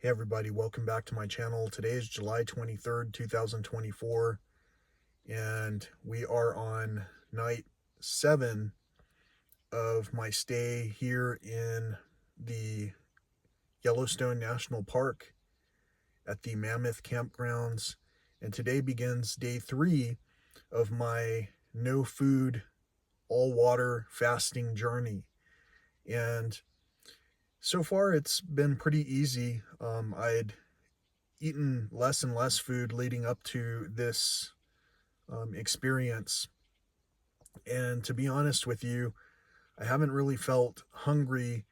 Hey everybody, welcome back to my channel. Today is July 23rd, 2024, and we are on night 7 of my stay here in the Yellowstone National Park at the Mammoth Campgrounds. And today begins day 3 of my no food, all water fasting journey. And so far it's been pretty easy. I'd eaten less and less food leading up to this experience. And to be honest with you, I haven't really felt hungry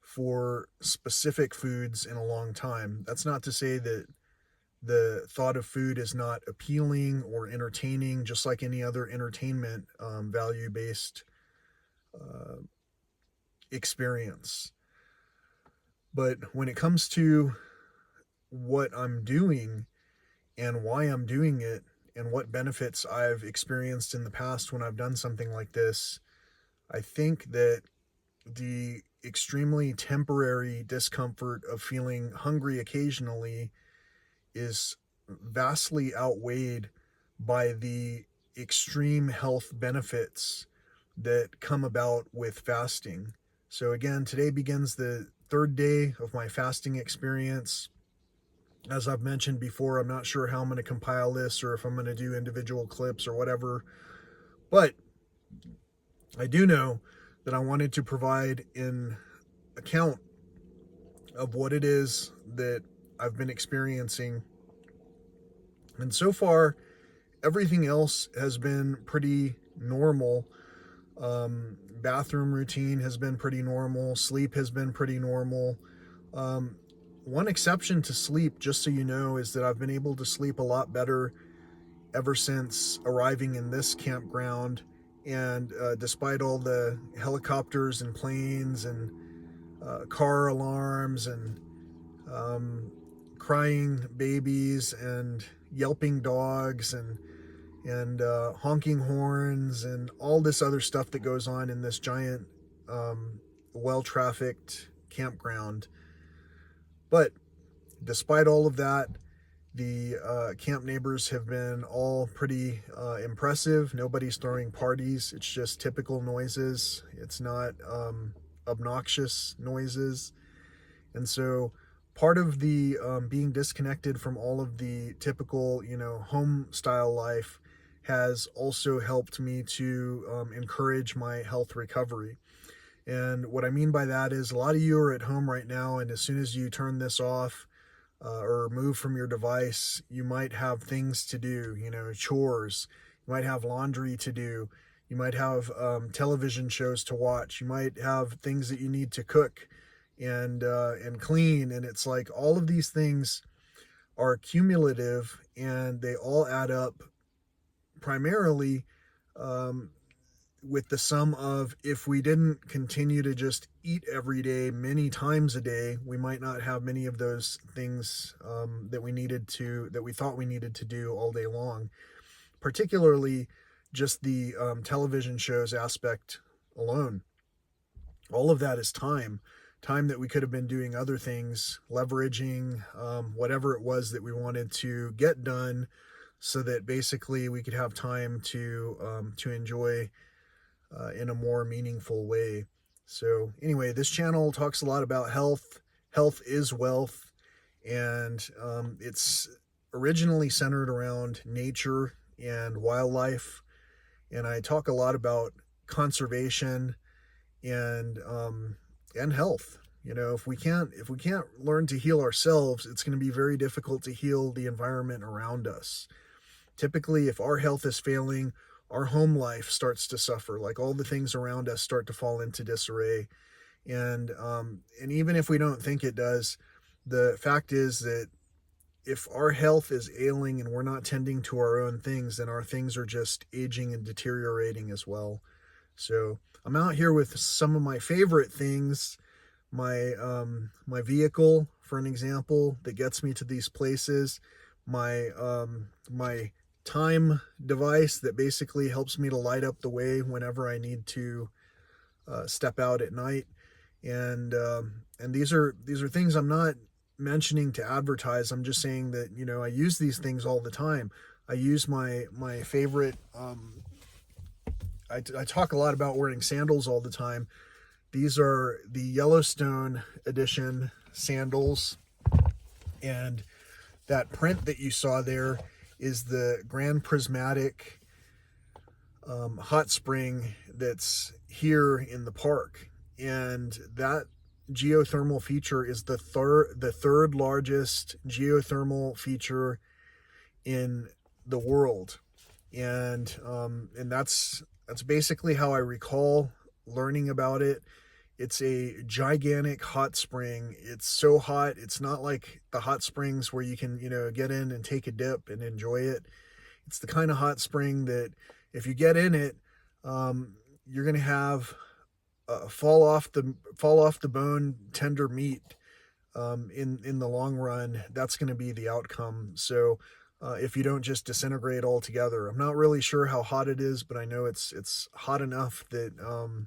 for specific foods in a long time. That's not to say that the thought of food is not appealing or entertaining, just like any other entertainment value based uh, experience. But when it comes to what I'm doing and why I'm doing it and what benefits I've experienced in the past when I've done something like this, I think that the extremely temporary discomfort of feeling hungry occasionally is vastly outweighed by the extreme health benefits that come about with fasting. So, again, today begins the third day of my fasting experience. As I've mentioned before, I'm not sure how I'm going to compile this or if I'm going to do individual clips or whatever, but I do know that I wanted to provide an account of what it is that I've been experiencing. And so far, everything else has been pretty normal. Bathroom routine has been pretty normal. Sleep has been pretty normal. Um, One exception to sleep, just so you know, is that I've been able to sleep a lot better ever since arriving in this campground. And despite all the helicopters and planes and car alarms and um, crying babies and yelping dogs and honking horns and all this other stuff that goes on in this giant, well-trafficked campground. But despite all of that, the camp neighbors have been all pretty impressive. Nobody's throwing parties. It's just typical noises. It's not obnoxious noises. And so part of the being disconnected from all of the typical, home style life has also helped me to encourage my health recovery. And what I mean by that is a lot of you are at home right now, and as soon as you turn this off, or move from your device, you might have things to do, chores. You might have laundry to do. You might have television shows to watch. You might have things that you need to cook and clean. And it's like all of these things are cumulative and they all add up primarily um, with the sum of if we didn't continue to just eat every day, many times a day, we might not have many of those things that we thought we needed to do all day long. Particularly, just the television shows aspect alone. All of that is time that we could have been doing other things, leveraging whatever it was that we wanted to get done, so that basically we could have time to enjoy in a more meaningful way. So anyway, this channel talks a lot about health. Health is wealth, and it's originally centered around nature and wildlife. And I talk a lot about conservation and health. If we can't learn to heal ourselves, it's going to be very difficult to heal the environment around us. Typically, if our health is failing, our home life starts to suffer. Like all the things around us start to fall into disarray. And even if we don't think it does, the fact is that if our health is ailing and we're not tending to our own things, then our things are just aging and deteriorating as well. So I'm out here with some of my favorite things. My vehicle, for an example, that gets me to these places. My time device that basically helps me to light up the way whenever I need to step out at night. And these are things I'm not mentioning to advertise. I'm just saying that, you know, I use these things all the time. I use my favorite, I talk a lot about wearing sandals all the time. These are the Yellowstone edition sandals, and that print that you saw there is the Grand Prismatic hot spring that's here in the park. And that geothermal feature is the third largest geothermal feature in the world. And that's basically how I recall learning about it. It's a gigantic hot spring. It's so hot. It's not like the hot springs where you can, you know, get in and take a dip and enjoy it. It's the kind of hot spring that if you get in it, you're going to have fall off the bone tender meat in the long run. That's going to be the outcome. So if you don't just disintegrate altogether, I'm not really sure how hot it is, but I know it's hot enough that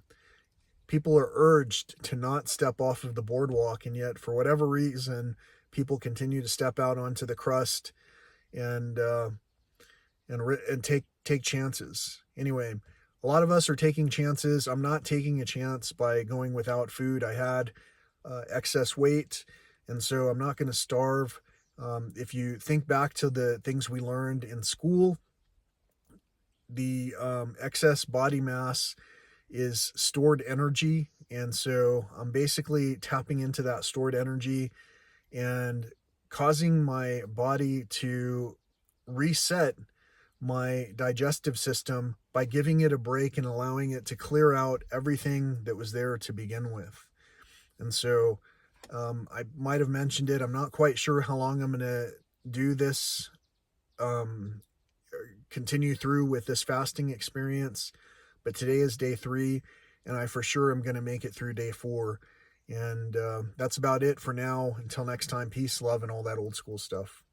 people are urged to not step off of the boardwalk, and yet for whatever reason, people continue to step out onto the crust and take chances. Anyway, a lot of us are taking chances. I'm not taking a chance by going without food. I had excess weight, and so I'm not going to starve. If you think back to the things we learned in school, the excess body mass is stored energy. And so I'm basically tapping into that stored energy and causing my body to reset my digestive system by giving it a break and allowing it to clear out everything that was there to begin with. And so I might have mentioned it. I'm not quite sure how long I'm going to do this, continue through with this fasting experience, but today is day 3, and I for sure am going to make it through day 4. And that's about it for now. Until next time, peace, love, and all that old school stuff.